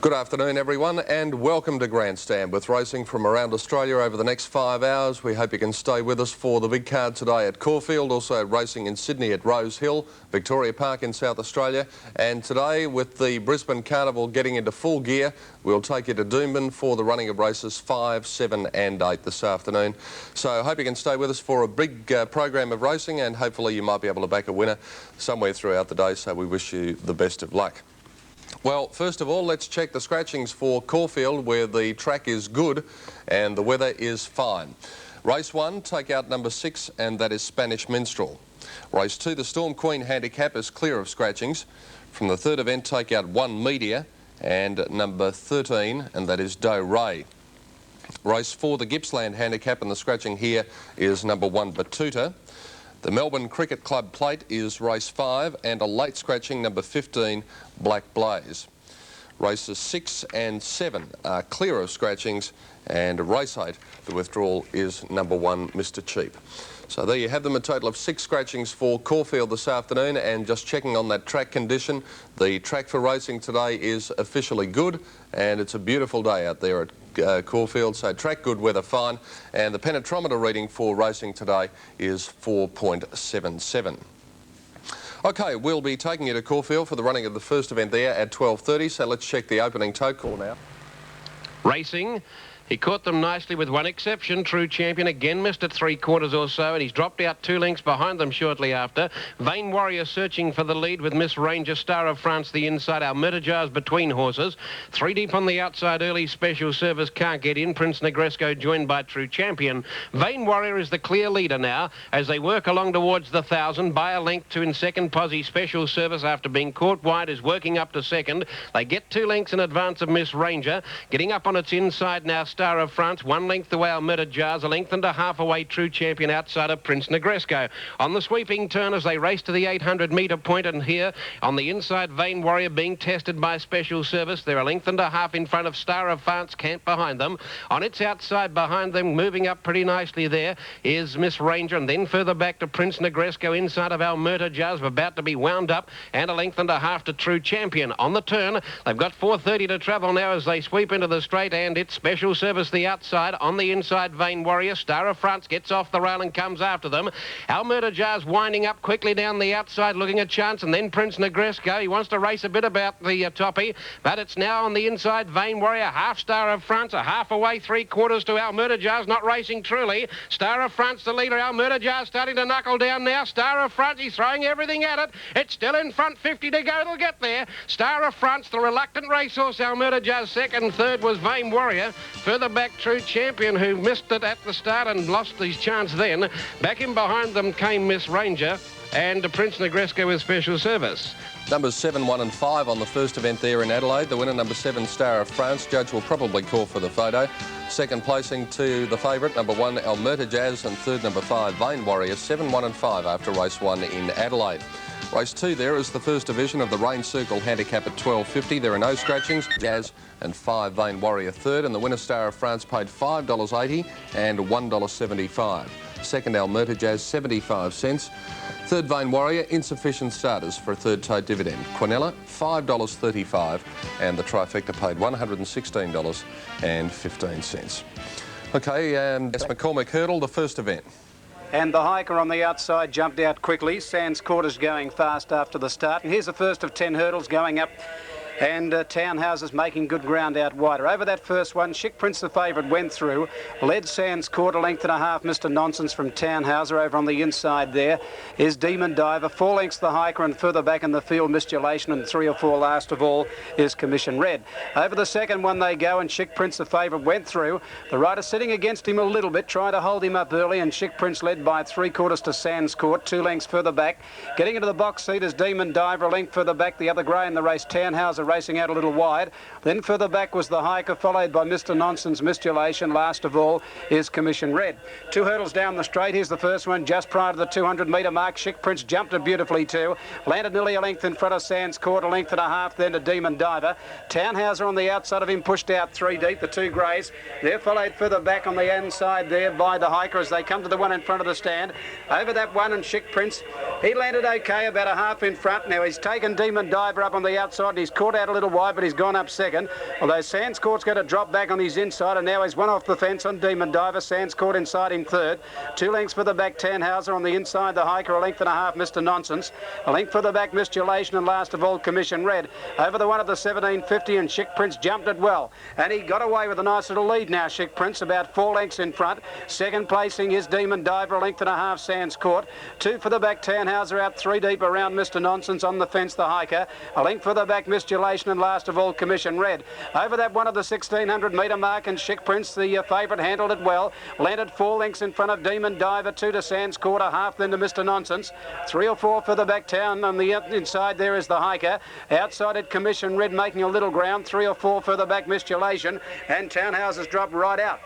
Good afternoon everyone and welcome to Grandstand with racing from around Australia over the next 5 hours. We hope you can stay with us for the big card today at Caulfield, also racing in Sydney at Rose Hill, Victoria Park in South Australia, and today with the Brisbane Carnival getting into full gear, we'll take you to Doomben for the running of races 5, 7 and 8 this afternoon. So I hope you can stay with us for a big program of racing, and hopefully you might be able to back a winner somewhere throughout the day, so we wish you the best of luck. Well, first of all, let's check the scratchings for Caulfield, where the track is good and the weather is fine. Race 1, take out number 6, and that is Spanish Minstrel. Race 2, the Storm Queen handicap is clear of scratchings. From the third event, take out 1 Media and number 13, and that is Doe Ray. Race 4, the Gippsland handicap, and the scratching here is number 1 Batuta. The Melbourne Cricket Club plate is race 5 and a late scratching number 15 Black Blaze. Races 6 and 7 are clear of scratchings, and race 8, the withdrawal is number 1 Mr Cheap. So there you have them, a total of 6 scratchings for Caulfield this afternoon, and just checking on that track condition, the track for racing today is officially good and it's a beautiful day out there at Caulfield, so track good, weather fine, and the penetrometer reading for racing today is 4.77. Okay, we'll be taking you to Caulfield for the running of the first event there at 12:30, so let's check the opening tote call now. Racing. He caught them nicely with one exception. True Champion again missed at 3/4 or so, and he's dropped out 2 lengths behind them shortly after. Vain Warrior searching for the lead with Miss Ranger, Star of France the inside. Almerta Jars between horses. 3 deep on the outside early. Special Service can't get in. Prince Negresco joined by True Champion. Vain Warrior is the clear leader now as they work along towards the 1,000 by a length to in second. Posse Special Service, after being caught wide, is working up to second. They get 2 lengths in advance of Miss Ranger. Getting up on its inside now, Star of France, 1 length away Almerta Jars, 1.5 lengths away True Champion outside of Prince Negresco. On the sweeping turn as they race to the 800-metre point, and here on the inside Vain Warrior being tested by Special Service. They're 1.5 lengths in front of Star of France, Camp behind them. On its outside behind them, moving up pretty nicely there, is Miss Ranger, and then further back to Prince Negresco inside of Almerta Jars, about to be wound up, and 1.5 lengths to True Champion. On the turn, they've got 4:30 to travel now as they sweep into the straight, and it's Special Service the outside. On the inside, Vain Warrior. Star of France gets off the rail and comes after them. Almerta Jars winding up quickly down the outside, looking a chance, and then Prince Negresco. He wants to race a bit about the toppy, but it's now on the inside. Vain Warrior, half Star of France, a half away, 3/4 to Almerta Jars, not racing truly. Star of France the leader. Almerta Jars starting to knuckle down now. Star of France, he's throwing everything at it. It's still in front, 50 to go, it'll get there. Star of France, the reluctant racehorse. Almerta Jars second, third was Vain Warrior. Further back, True Champion, who missed it at the start and lost his chance then. Back in behind them came Miss Ranger and Prince Negresco with Special Service. Numbers 7, 1 and 5 on the first event there in Adelaide. The winner, number 7, Star of France. Judge will probably call for the photo. Second placing to the favourite, number 1, Almerta Jazz, and third, number 5, Vain Warrior. 7, 1 and 5 after race 1 in Adelaide. Race 2 there is the first division of the Rain Circle handicap at 12.50. There are no scratchings. Jazz and 5 Vain Warrior third, and the winner, Star of France, paid $5.80 and $1.75. Second, Almerta Jazz, 75 cents. Third, Vain Warrior, insufficient starters for a third tote dividend. Quinella, $5.35, and the trifecta paid $116.15. Okay, that's McCormick Hurdle, the first event. And the hiker on the outside jumped out quickly. Sands Quarters going fast after the start. And here's the first of 10 hurdles going up. And Townhouses making good ground out wider. Over that first one, Chic Prince, the favourite, went through. Led Sands 1/4 length, Mr Nonsense from Townhouser. Over on the inside there is Demon Diver. 4 lengths the hiker, and further back in the field, Misdulation, and 3 or 4 last of all is Commission Red. Over the second one they go, and Chic Prince, the favourite, went through. The rider sitting against him a little bit, trying to hold him up early, and Chic Prince led by 3/4 to Sands Court. 2 lengths further back. Getting into the box seat is Demon Diver. A length further back, the other grey in the race, Townhouser, racing out a little wide. Then further back was the hiker, followed by Mr Nonsense, Misdulation. Last of all is Commission Red. 2 hurdles down the straight. Here's the first one just prior to the 200-metre mark. Chic Prince jumped it beautifully too. Landed nearly a length in front of Sands Court, 1.5 lengths then to Demon Diver. Townhouser on the outside of him, pushed out 3 deep, the 2 greys. They're followed further back on the inside there by the hiker as they come to the one in front of the stand. Over that one, and Chic Prince He landed okay, about a half in front. Now he's taken Demon Diver up on the outside. He's caught out a little wide, but he's gone up second. Although Sands Court's going to drop back on his inside, and now he's one off the fence on Demon Diver. Sands Court inside him third. 2 lengths for the back, Tannhauser. On the inside, the Hiker, a length and a half, Mr. Nonsense. A length for the back, Mistulation, and last of all, Commission Red. Over the one at the 1750, and Chic Prince jumped it well. And he got away with a nice little lead now, Chic Prince, about 4 lengths in front. Second placing is Demon Diver, a length and a half, Sands Court. 2 for the back, Tannhauser, out 3 deep around Mr. Nonsense. On the fence, the Hiker. A length for the back, Mistulation, and last of all, Commission Red. Over that one of the 1600 metre mark, and Chic Prince, the favourite, handled it well. Landed 4 lengths in front of Demon Diver, 2 to Sands Court, a half then to Mr. Nonsense. 3 or 4 for the back town. On the inside there is the Hiker. Outside it, Commission Red making a little ground. 3 or 4 for the back, Mistulation. And Tannhauser's dropped right out.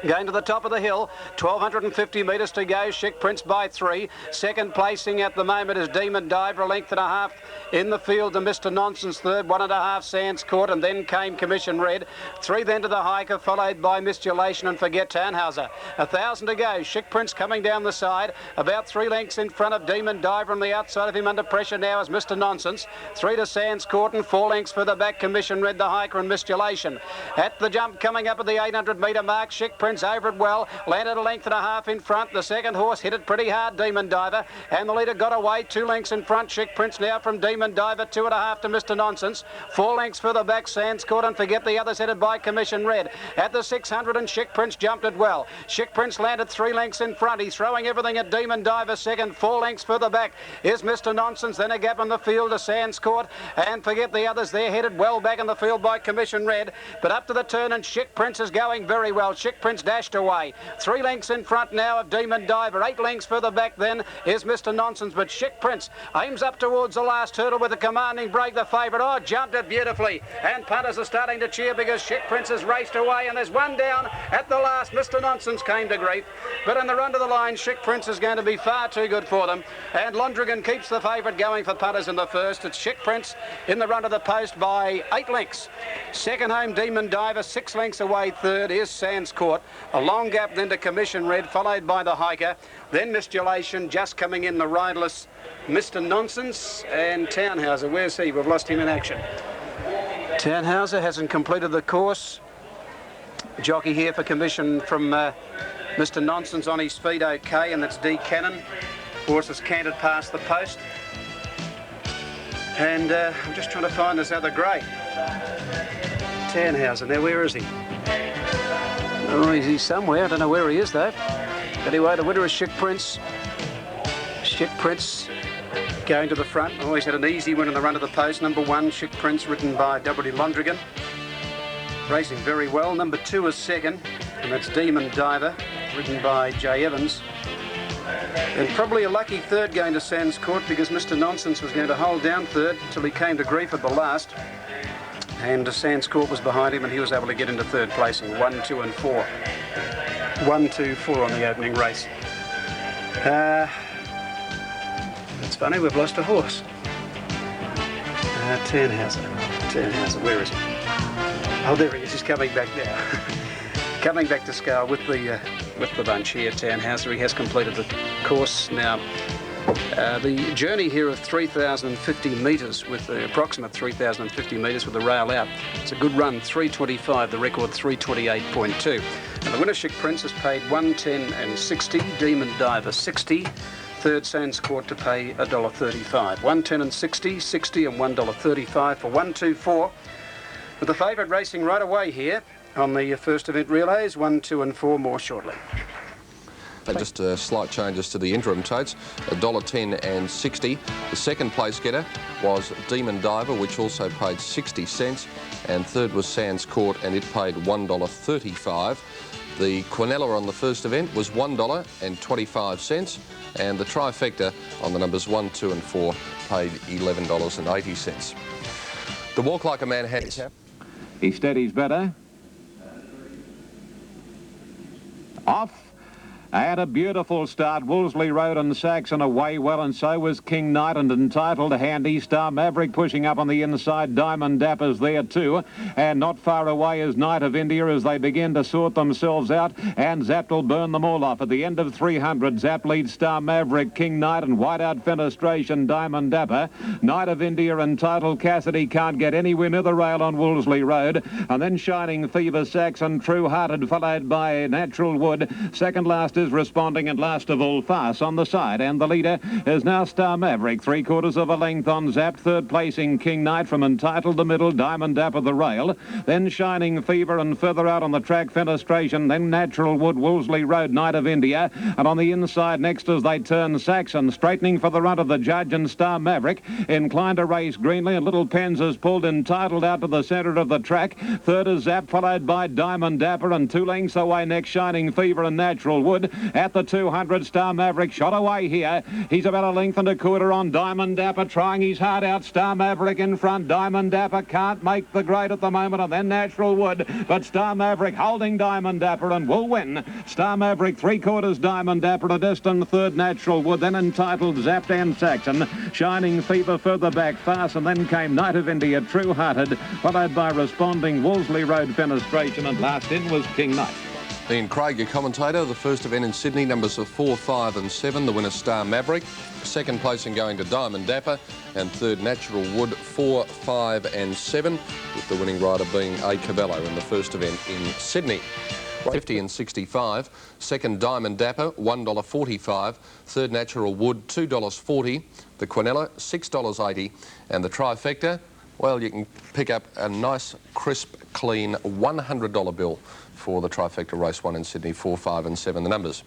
Going to the top of the hill, 1,250 metres to go. Chic Prince by 3. Second placing at the moment is Demon Diver, a length and a half in the field to Mr. Nonsense. Third, 1.5 Sands Court, and then came Commission Red. 3 then to the Hiker, followed by Mistulation and Forget Tannhauser. 1,000 to go. Chic Prince coming down the side, about 3 lengths in front of Demon Diver. On the outside of him under pressure now is Mr. Nonsense. 3 to Sands Court and 4 lengths for the back, Commission Red, the Hiker, and Mistulation. At the jump coming up at the 800 metre mark, Chic Prince over it well, landed a length and a half in front. The second horse hit it pretty hard, Demon Diver, and the leader got away 2 lengths in front. Chic Prince now from Demon Diver, 2.5 to Mr. Nonsense. 4 lengths for the back, Sands Court, and Forget the others, headed by Commission Red. At the 600, and Chic Prince jumped it well. Chic Prince landed 3 lengths in front. He's throwing everything at Demon Diver second. 4 lengths for the back is Mr. Nonsense. Then a gap in the field to Sands Court, and Forget the others. They're headed well back in the field by Commission Red, but up to the turn, and Chic Prince is going very well. Chic Prince dashed away. 3 lengths in front now of Demon Diver. 8 lengths further back then is Mr. Nonsense, but Chic Prince aims up towards the last hurdle with a commanding break, the favourite. Oh, jumped it beautifully, and punters are starting to cheer because Chic Prince has raced away, and there's one down at the last. Mr. Nonsense came to grief, but in the run to the line, Chic Prince is going to be far too good for them, and Londrigan keeps the favourite going for punters in the first. It's Chic Prince in the run to the post by 8 lengths. Second home, Demon Diver. 6 lengths away third is Sands Court. A long gap then to Commission Red, followed by the Hiker. Then Mistulation, just coming in the riderless Mr. Nonsense, and Tannhauser. Where's he? We've lost him in action. Tannhauser hasn't completed the course. Jockey here for Commission from Mr. Nonsense on his feet okay, and that's D. Cannon. Horse has cantered past the post. And I'm just trying to find this other grey. Tannhauser. Now, where is he? Oh, he's somewhere. I don't know where he is, though. Anyway, the winner is Chic Prince. Chic Prince going to the front. Oh, he's had an easy win in the run to the post. Number 1, Chic Prince, ridden by W. Londrigan. Racing very well. Number 2 is second, and that's Demon Diver, ridden by J. Evans. And probably a lucky third going to Sands Court, because Mr. Nonsense was going to hold down third until he came to grief at the last. And Sands Court was behind him, and he was able to get into third placing. 1, 2 and 4. 1, 2, 4 on the opening race. It's funny, we've lost a horse. Tannhauser, where is he? Oh, there he is. He's coming back now. Coming back to scale with the bunch here, Tannhauser. He has completed the course now. The journey here of 3,050 metres, with the approximate 3,050 metres with the rail out. It's a good run, 3:25, the record 3:28.2. And the winner, Chic Prince, has paid $1.10 and 60. Demon Diver 60. Third, Sands Court, to pay $1.35. $1.10 and 60, 60 and $1.35 for 1, 2, 4. With the favourite racing right away here on the first event relays. 1, 2 and 4 more shortly. Just slight changes to the interim totes. $1.10 and 60. The second place getter was Demon Diver, which also paid 60 cents, and third was Sands Court, and it paid $1.35. The Quinella on the first event was $1.25, and the trifecta on the numbers 1, 2 and 4 paid $11.80. The Walk Like a Man handicap. He steadies better. Off. And a beautiful start. Wolseley Road and Saxon away well, and so was King Knight and Entitled. Handy Star Maverick pushing up on the inside. Diamond Dapper's there too. And not far away is Knight of India as they begin to sort themselves out. And Zapp will burn them all off. At the end of 300, Zapp leads Star Maverick, King Knight and Whiteout Fenestration, Diamond Dapper. Knight of India, Entitled, Cassidy can't get anywhere near the rail on Wolseley Road. And then Shining Fever, Saxon, True Hearted, followed by Natural Wood. Second last is Responding, and last of all Farce on the side. And the leader is now Star Maverick, 3/4 of a length on Zapp. Third placing King Knight from Entitled, the middle, Diamond Dapper the rail. Then Shining Fever, and further out on the track Fenestration. Then Natural Wood, Wolseley Road, Knight of India. And on the inside next as they turn Saxon, straightening for the run of the judge, and Star Maverick inclined to race greenly, and Little Pens has pulled Entitled out to the centre of the track. Third is Zapp, followed by Diamond Dapper, and 2 lengths away next Shining Fever and Natural Wood. At the 200, Star Maverick shot away here. He's about a length and a quarter on Diamond Dapper, trying his heart out. Star Maverick in front. Diamond Dapper can't make the grade at the moment, and then Natural Wood. But Star Maverick holding Diamond Dapper and will win. Star Maverick 3/4 Diamond Dapper, a distant third Natural Wood, then Entitled, Zapp and Saxon. Shining Fever further back, Farce, and then came Knight of India, True Hearted, followed by Responding, Wolseley Road Fenestration, and last in was King Knight. Ian Craig, your commentator. The first event in Sydney, numbers of 4, 5 and 7. The winner, Star Maverick. Second placing going to Diamond Dapper. And third, Natural Wood, 4, 5 and 7. With the winning rider being A. Cabello in the first event in Sydney. 50 and 65. Second, Diamond Dapper, $1.45. Third, Natural Wood, $2.40. The Quinella, $6.80. And the trifecta, well, you can pick up a nice, crisp, clean $100 bill for the trifecta race 1 in Sydney, 4, 5 and 7, the numbers.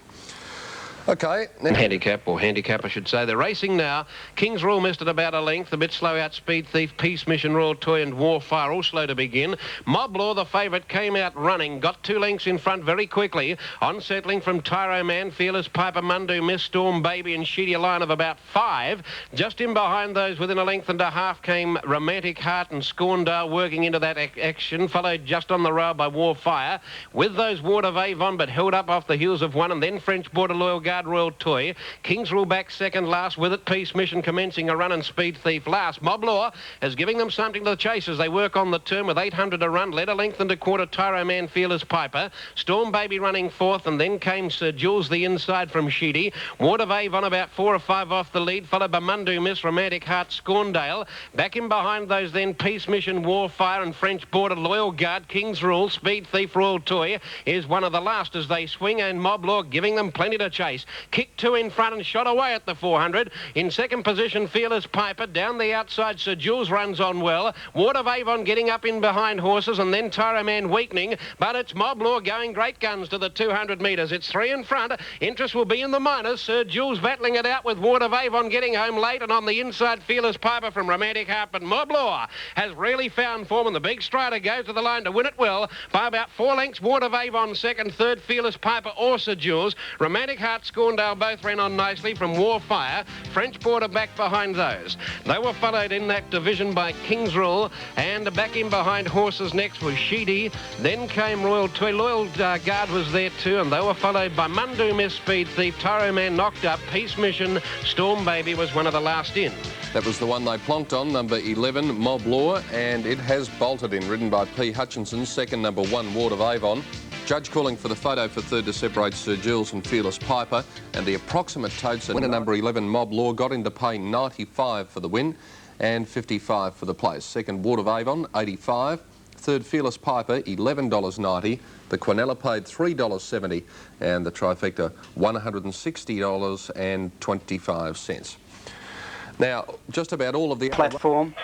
Okay. Handicap I should say. They're racing now. King's Rule missed it about a length. A bit slow out Speed Thief, Peace Mission, Royal Toy and Warfire all slow to begin. Mob Law, the favourite, came out running. Got 2 lengths in front very quickly. Unsettling from Tyro Man, Fearless Piper, Mundu, Miss Storm Baby and Sheedy, a line of about 5. Just in behind those within a length and a half came Romantic Heart and Scorndale working into that action. Followed just on the rail by Warfire. With those Ward of Avon but held up off the heels of one, and then French Border Loyal Guard, Royal Toy. King's Rule back second last, with it Peace Mission commencing a run, and Speed Thief last. Mob Law is giving them something to the chase as they work on the turn with 800 to run. Led a length and a quarter Tyro Man, Fearless Piper. Storm Baby running fourth, and then came Sir Jules the inside from Sheedy. Ward of Avon about 4 or 5 off the lead, followed by Mundu Miss, Romantic Heart, Scorndale. Back in behind those then Peace Mission, Warfire and French Border Loyal Guard. King's Rule, Speed Thief, Royal Toy is one of the last as they swing, and Mob Law giving them plenty to chase. Kick 2 in front and shot away at the 400. In second position, Fearless Piper. Down the outside, Sir Jules runs on well. Ward of Avon getting up in behind horses, and then Tyro Man weakening. But it's Mob Law going great guns to the 200 metres. It's 3 in front. Interest will be in the minors. Sir Jules battling it out with Ward of Avon getting home late, and on the inside, Fearless Piper from Romantic Heart. But Mob Law has really found form, and the big strider goes to the line to win it well by about 4 lengths. Ward of Avon second, third, Fearless Piper or Sir Jules. Romantic Heart, Scorndale both ran on nicely from Warfire. French Border back behind those. They were followed in that division by King's Rule, and back in behind horses next was Sheedy. Then came Royal Toy. Loyal Guard was there too, and they were followed by Mundu Miss, Speed Thief, Tyro Man knocked up, Peace Mission, Storm Baby was one of the last in. That was the one they plonked on, number 11, Mob Law, and it has bolted in, ridden by P. Hutchinson. Second, number 1, Ward of Avon. Judge calling for the photo for third to separate Sir Jules and Fearless Piper, and the approximate totes. Winner number 11, Mob Law, got into pay 95 for the win and 55 for the place. Second, Ward of Avon, 85. Third, Fearless Piper, $11.90. The Quinella paid $3.70, and the trifecta, $160.25. Now, just about all of the platform.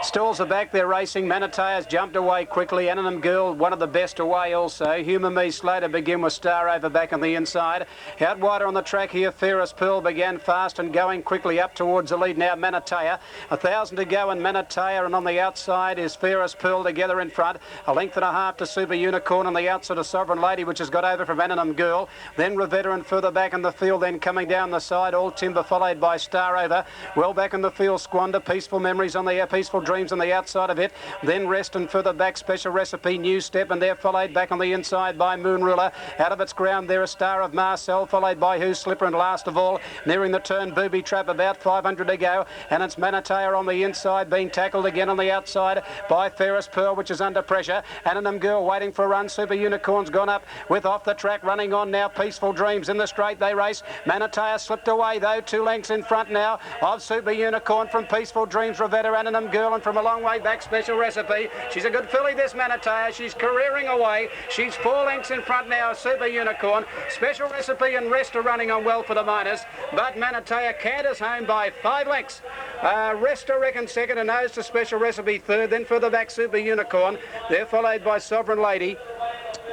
Stalls are back, they're racing. Manatee jumped away quickly. Anonym Girl, one of the best away also. Humour Me slow to begin with Star Over back on the inside. Out wider on the track here, Fairest Pearl began fast and going quickly up towards the lead now. Manatee, 1,000 to go in Manatee, and on the outside is Fairest Pearl together in front. A length and a half to Super Unicorn on the outside of Sovereign Lady, which has got over from Anonym Girl. Then Reveteran further back in the field, then coming down the side, All Timber followed by Star Over. Well back in the field, Squander, Peaceful Memories on the Peaceful Dreams on the outside of it. Then Rest and further back Special Recipe, New Step, and they're followed back on the inside by Moon Ruler. Out of its ground there, A Star of Marcel, followed by Who's Slipper, and last of all, nearing the turn, Booby Trap, about 500 to go, and it's Manatea on the inside, being tackled again on the outside by Fairest Pearl, which is under pressure. Annanum Girl waiting for a run. Super Unicorn's gone up with off the track, running on now. Peaceful Dreams in the straight they race. Manatea slipped away though, 2 lengths in front now of Super Unicorn from Peaceful Dreams, Rivetta, Annanum Girl, and from a long way back Special Recipe. She's a good filly, this Manatea. She's careering away. She's 4 lengths in front now of Super Unicorn. Special Recipe and Rest are running on well for the minors, but Manatea canters home by 5 lengths. Rest, I reckon, second, and nose to Special Recipe third. Then further back Super Unicorn. They're followed by Sovereign Lady.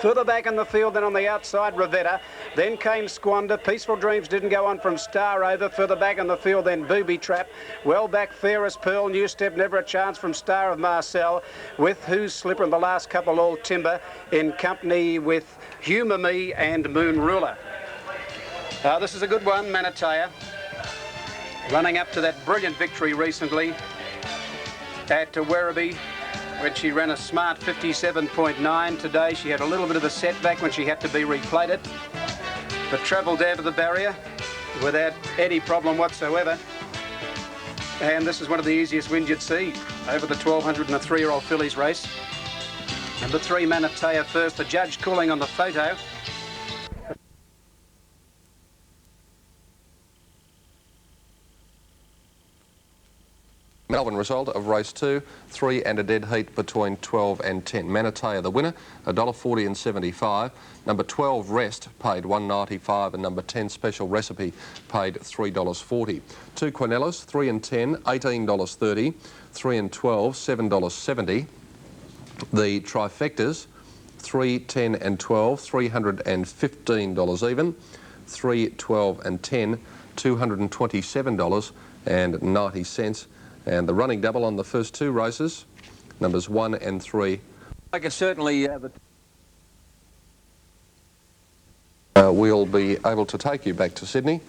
Further back in the field, then on the outside, Rivetta. Then came Squander. Peaceful Dreams didn't go on from Star Over. Further back in the field, then Booby Trap. Well back, Fairest Pearl. New Step, Never a Chance from Star of Marcel. With Who's Slipper and the last couple all timber, in company with Humour Me and Moon Ruler. This is a good one, Manatea. Running up to that brilliant victory recently at Werribee, when she ran a smart 57.9. Today she had a little bit of a setback when she had to be replated, but travelled down to the barrier without any problem whatsoever. And this is one of the easiest wins you'd see over the 1200 and a 3-year-old fillies race. Number 3, Manatea first. The judge calling on the photo. Melbourne result of race 2, 3 and a dead heat between 12 and 10. Manatea the winner, $1.40 and 75. Number 12 Rest paid $1.95, and number 10 Special Recipe paid $3.40. 2 Quinellas, 3 and 10, $18.30. 3 and 12, $7.70. The trifectas, 3, 10 and 12, $315 even. 3, 12 and 10, $227.90. And the running double on the first 2 races, numbers 1 and 3. I can certainly... We'll be able to take you back to Sydney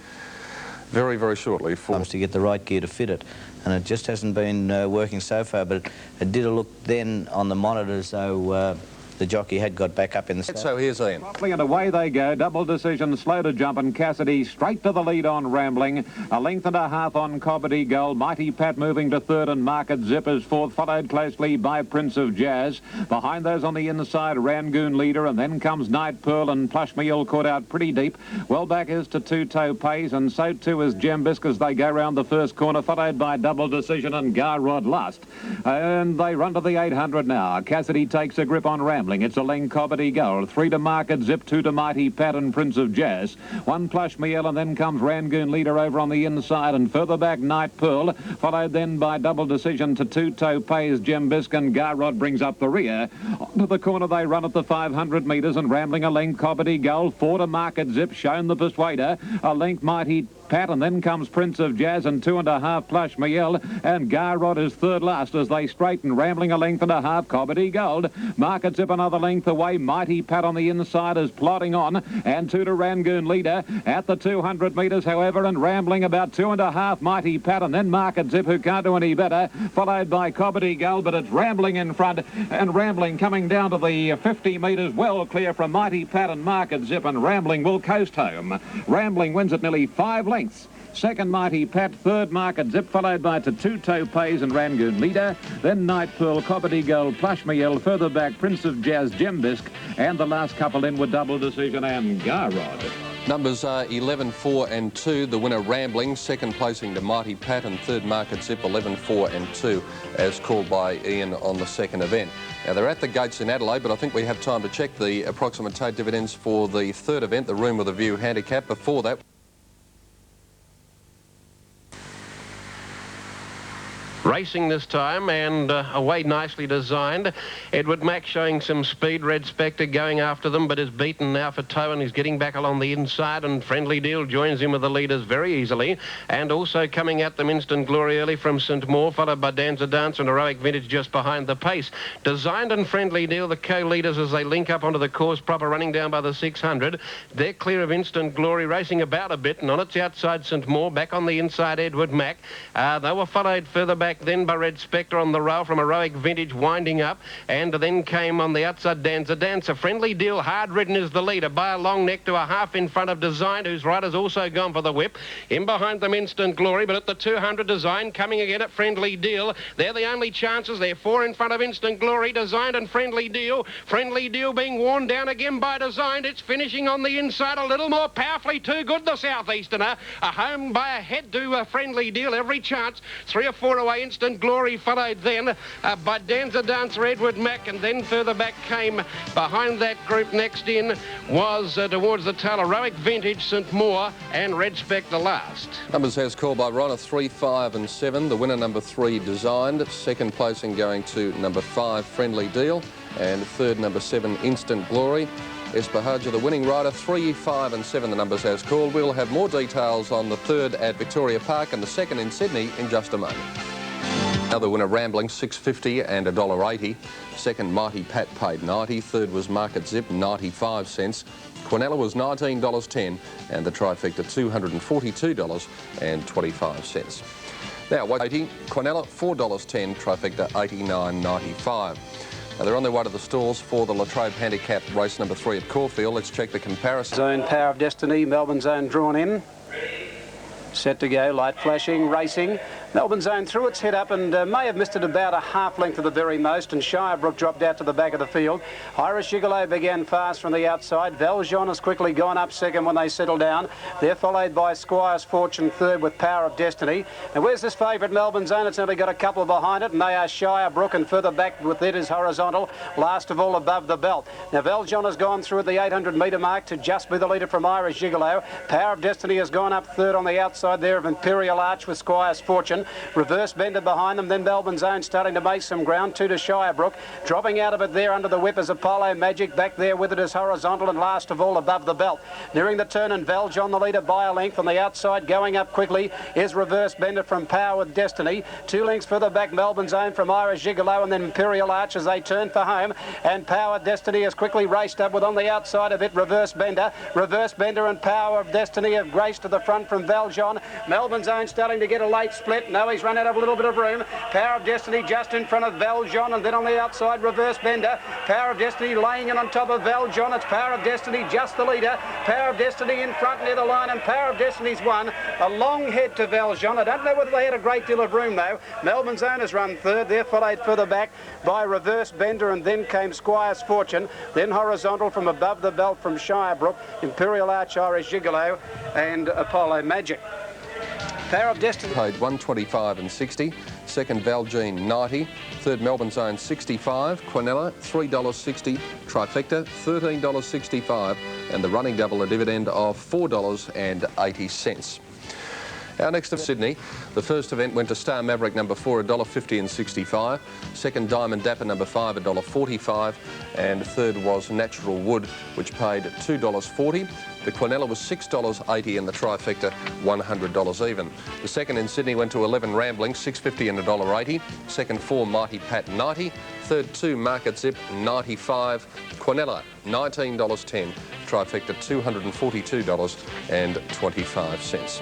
very, very shortly for... to get the right gear to fit it, and it just hasn't been working so far, but it did look then on the monitors though the jockey had got back up in the start. So here's Ian. And away they go. Double decision, slow to jump, and Cassidy straight to the lead on Rambling. A length and a half on Cobbity Gold. Mighty Pat moving to third, and Market Zip is fourth, followed closely by Prince of Jazz. Behind those on the inside, Rangoon Leader, and then comes Night Pearl, and Plush Meal caught out pretty deep. Well back is to Two Toe Pays, and so too is Gembisk as they go round the first corner, followed by Double Decision and Garrod last. And they run to the 800 now. Cassidy takes a grip on Rambling. It's a length Cobbity Gold. 3 to Market Zip, 2 to Mighty Pat and Prince of Jazz. 1 Plush Meal, and then comes Rangoon Leader over on the inside, and further back Night Pearl, followed then by Double Decision to Two Toe Pays. Gembisk and Garrod brings up the rear. Onto the corner they run at the 500 metres, and Rambling a length Cobbity Gold. 4 to Market Zip, shown the Persuader. A length Mighty Pat, and then comes Prince of Jazz, and 2 1/2 Plush Miel, and Garrod is third last as they straighten. Rambling a length and a half, Cobbity Gold. Market Zip another length away. Mighty Pat on the inside is plodding on, and 2 to Rangoon Leader at the 200 metres, however, and Rambling about 2 1/2 Mighty Pat, and then Market Zip, who can't do any better, followed by Cobbity Gold, but it's Rambling in front, and Rambling coming down to the 50 metres, well clear from Mighty Pat and Market Zip, and Rambling will coast home. Rambling wins at nearly 5 lengths. Second Mighty Pat, third Market Zip, followed by Two Toe Pays and Rangoon Leader, then Night Pearl, Cobbity Gold, Plush Miel, further back Prince of Jazz, Gembisk, and the last couple in with Double Decision and Garrod. Numbers are 11, 4 and 2. The winner Rambling, second placing to Mighty Pat, and third Market Zip, 11, 4 and 2, as called by Ian on the second event. Now, they're at the gates in Adelaide, but I think we have time to check the approximate take dividends for the third event, the Room with a View handicap. Before that... Racing this time, and away nicely designed. Edward Mack showing some speed. Red Spectre going after them, but is beaten now for toe, and he's getting back along the inside, and Friendly Deal joins him with the leaders very easily. And also coming at them, Instant Glory early from St Maur, followed by Dancer Dance and Heroic Vintage just behind the pace. Designed and Friendly Deal, the co-leaders as they link up onto the course proper, running down by the 600. They're clear of Instant Glory, racing about a bit, and on its outside St Maur, back on the inside Edward Mack. They were followed further back back then by Red Spectre on the rail from Heroic Vintage winding up. And then came on the outside Danza Dancer. Friendly Deal, hard ridden, is the leader by a long neck to a half in front of Design, whose rider's also gone for the whip. In behind them Instant Glory, but at the 200 Design coming again at Friendly Deal. They're the only chances. They're 4 in front of Instant Glory, Design and Friendly Deal. Friendly Deal being worn down again by Design. It's finishing on the inside a little more powerfully. Too good, the Southeasterner. A home by a head to a Friendly Deal, every chance. 3 or 4 away, Instant Glory followed then by Danza Dancer, Edward Mack, and then further back came behind that group next in was towards the tail Heroic Vintage, St Moore and Red Spectre last. Numbers as called by Ronna, 3, 5 and 7. The winner, number 3, Designed. Second placing going to number 5, Friendly Deal. And third, number 7, Instant Glory. Espahaja, the winning rider, 3, 5 and 7, the numbers as called. We'll have more details on the third at Victoria Park and the second in Sydney in just a moment. Another winner, Rambling, $6.50 and $1.80. Second, Mighty Pat paid 90. Third was Market Zip, 95 cents. Quinella was $19.10 and the trifecta $242.25. Now, 80, Quinella $4.10, trifecta $89.95. Now, they're on their way to the stalls for the La Trobe Handicap race number 3 at Caulfield. Let's check the comparison. Zone, Power of Destiny, Melbourne Zone drawn in. Set to go, light flashing, racing. Melbourne Zone threw its head up and may have missed it about a half length at the very most, and Shirebrook dropped out to the back of the field. Irish Gigolo began fast from the outside. Valjean has quickly gone up second when they settle down. They're followed by Squire's Fortune third with Power of Destiny. And where's this favourite Melbourne Zone? It's only got a couple behind it, and they are Shirebrook, and further back with it is Horizontal. Last of all, Above the Belt. Now, Valjean has gone through at the 800 metre mark to just be the leader from Irish Gigolo. Power of Destiny has gone up third on the outside there of Imperial Arch with Squire's Fortune. Reverse Bender behind them, then Melbourne Zone starting to make some ground. 2 to Shirebrook. Dropping out of it there under the whip is Apollo Magic. Back there with it is Horizontal, and last of all, Above the Belt. Nearing the turn, and Valjean the leader by a length. On the outside, going up quickly, is Reverse Bender from Power of Destiny. 2 lengths further back, Melbourne Zone from Irish Gigolo, and then Imperial Arch as they turn for home. And Power of Destiny has quickly raced up with on the outside of it Reverse Bender. Reverse Bender and Power of Destiny have graced to the front from Valjean. Melbourne Zone starting to get a late split. No, he's run out of a little bit of room. Power of Destiny just in front of Valjean, and then on the outside Reverse Bender. Power of Destiny laying in on top of Valjean. It's Power of Destiny just the leader. Power of Destiny in front near the line, and Power of Destiny's won. A long head to Valjean. I don't know whether they had a great deal of room though. Melbourne Zone has run third. They're followed further back by Reverse Bender, and then came Squire's Fortune. Then Horizontal from Above the Belt from Shirebrook, Imperial Arch, Irish Gigolo, and Apollo Magic. Power of Destiny paid $1.25 and 60. Second, Valjean 90. Third, Melbourne Zone 65. Quinella $3.60. Trifecta $13.65. And the running double, a dividend of $4.80. Our next of Sydney, the first event went to Star Maverick number 4, $1.50 and 65. Second, Diamond Dapper number 5, $1.45. And third was Natural Wood, which paid $2.40. The Quinella was $6.80 and the trifecta $100 even. The second in Sydney went to 11 Rambling, $6.50 and $1.80. Second, 4 Mighty Pat, 90. Third, 2 Market Zip, 95. Quinella, $19.10. Trifecta $242.25.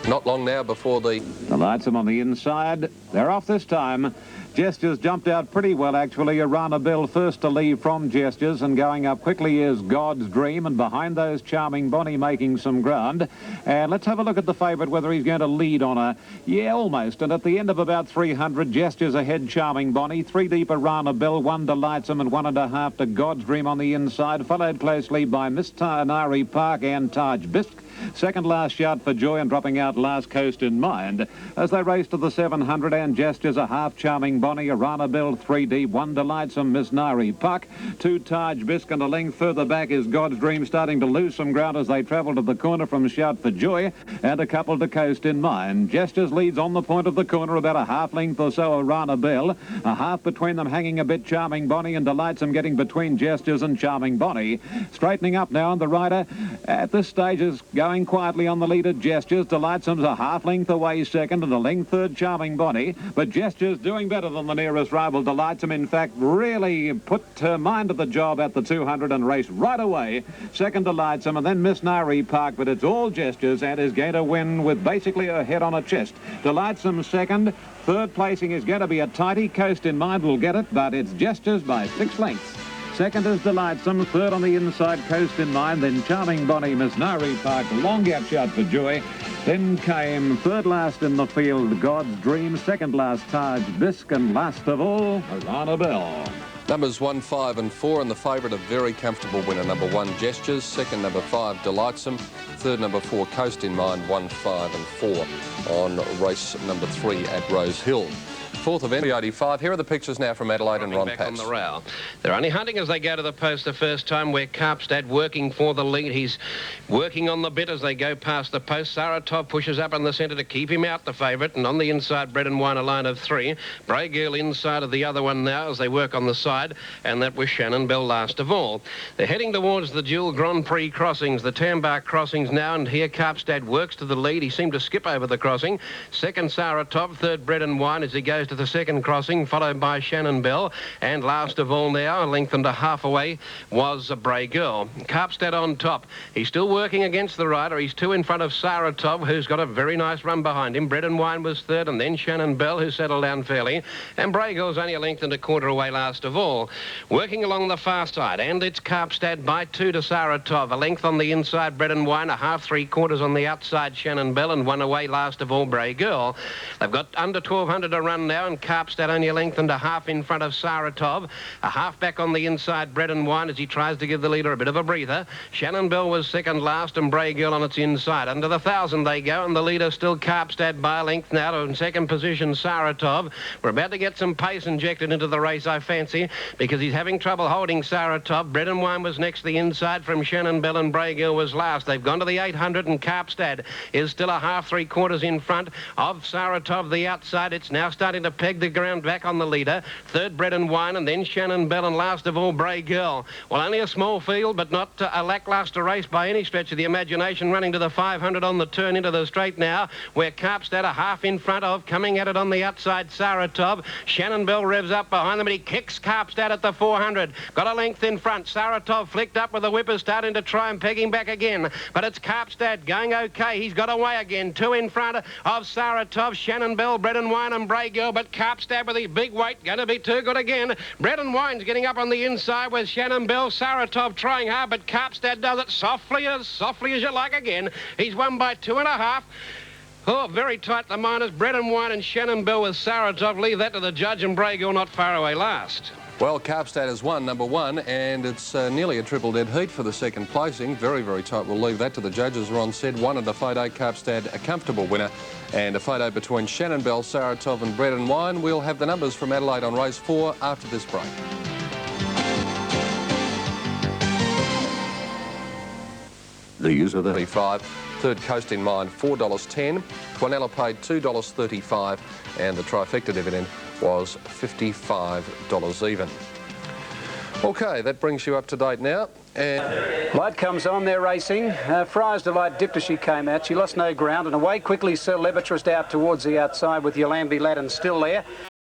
Not long now before the lights are on the inside. They're off this time. Gestures jumped out pretty well, actually. Arana Bill first to leave from Gestures, and going up quickly is God's Dream, and behind those Charming Bonnie making some ground. And let's have a look at the favourite, whether he's going to lead on a... Yeah, almost. And at the end of about 300, Gestures ahead, Charming Bonnie. 3 deep, Arana Bill. 1 to Lightsome and 1.5 to God's Dream on the inside, followed closely by Miss Tanari Park and Taj Bisque. Second last shout for Joy, and dropping out last Coast in Mind. As they race to the 700, and Gestures a half, Charming Bonnie, Arana Bill 3 deep, 1 Delightsome, Miss Nari Puck, 2 Taj Bisque, and a length further back is God's Dream, starting to lose some ground as they travel to the corner from Shout for Joy, and a couple to Coast in Mind. Gestures leads on the point of the corner, about a half length or so Arana Bill, a half between them hanging a bit Charming Bonnie, and Delightsome getting between Gestures and Charming Bonnie. Straightening up now, and the rider at this stage is going going quietly on the lead at Gestures. Delightsome's a half length away second and a length third, Charming Bonnie. But Gestures doing better than the nearest rival. Delightsome, in fact, really put her mind to the job at the 200 and raced right away. Second, Delightsome, and then Miss Nari Park. But it's all Gestures and is going to win with basically her head on her chest. Delightsome second. Third placing is going to be a tighty. Coast in Mind will get it, but it's Gestures by 6 lengths. Second is Delightsome, third on the inside, Coast in Mind, then Charming Bonnie, Miss Nari Park, long gap shot for Joy. Then came third last in the field, God's Dream, second last Taj Bisque, and last of all, Alana Bell. Numbers 1, 5 and 4 and the favourite, a very comfortable winner. Number 1, Gestures. Second, number 5, Delightsome. Third, number 4, Coast in Mind. 1, 5 and 4 on race number 3 at Rose Hill. Fourth event, 85. Here are the pictures now from Adelaide and Ron back Patz. on the rail. They're only hunting as they go to the post the first time, where Karpstad working for the lead. He's working on the bit as they go past the post. Saratov pushes up in the centre to keep him out, the favourite, and on the inside, Bread and Wine, a line of 3. Bray Girl inside of the other one now as they work on the side, and that was Shannon Bell last of all. They're heading towards the dual Grand Prix crossings, the Tambar crossings now, and here Karpstad works to the lead. He seemed to skip over the crossing. Second, Saratov. Third, Bread and Wine as he goes to the second crossing, followed by Shannon Bell, and last of all now, a length and a half away, was Bray Girl. Karpstad on top. He's still working against the rider. He's 2 in front of Saratov, who's got a very nice run behind him. Bread and Wine was third, and then Shannon Bell, who settled down fairly, and Bray Girl's only a length and a quarter away last of all. Working along the far side, and it's Karpstad by 2 to Saratov, a length on the inside, Bread and Wine, a half, 3/4 on the outside, Shannon Bell, and 1 away last of all, Bray Girl. They've got under 1,200 to run now, and Karpstad only a length and a half in front of Saratov. A half back on the inside, Bread and Wine, as he tries to give the leader a bit of a breather. Shannon Bell was second last, and Bray Girl on its inside. Under the 1,000 they go, and the leader still Karpstad by a length now. In second position, Saratov. We're about to get some pace injected into the race, I fancy, because he's having trouble holding Saratov. Bread and Wine was next to the inside from Shannon Bell, and Bray Girl was last. They've gone to the 800, and Karpstad is still a half, 3/4 in front of Saratov, the outside. It's now starting to peg the ground back on the leader. Third, Bread and Wine, and then Shannon Bell, and last of all, Bray Girl. Well, only a small field, but not a lacklustre race by any stretch of the imagination, running to the 500 on the turn into the straight now, where Karpstad a half in front of, coming at it on the outside, Saratov. Shannon Bell revs up behind them, and he kicks Karpstad at the 400. Got a length in front. Saratov flicked up with the whippers, starting to try and peg him back again. But it's Karpstad going okay. He's got away again. 2 in front of Saratov, Shannon Bell, Bread and Wine, and Bray Girl. But Karpstad with his big weight, going to be too good again. Bread and Wine's getting up on the inside with Shannon Bell. Saratov trying hard, but Karpstad does it softly as you like again. He's won by 2.5. Oh, very tight, the minors. Bread and Wine and Shannon Bell with Saratov. Leave that to the judge, and Bray Girl not far away last. Well, Karpstad has won, number 1, and it's nearly a triple dead heat for the second placing. Very, very tight. We'll leave that to the judges. Ron said 1 and a photo. Karpstad, a comfortable winner. And a photo between Shannon Bell, Saratov and Bread and Wine. We'll have the numbers from Adelaide on race 4 after this break. The user there. 35. Third, Coast in Mind, $4.10. Quinella paid $2.35, and the trifecta dividend was $55 even. Okay, that brings you up to date now. And Light comes on, they're racing. Friar's Delight dipped as she came out. She lost no ground, and away quickly Sir Lebetrist out towards the outside with Yolambi Laddin still there.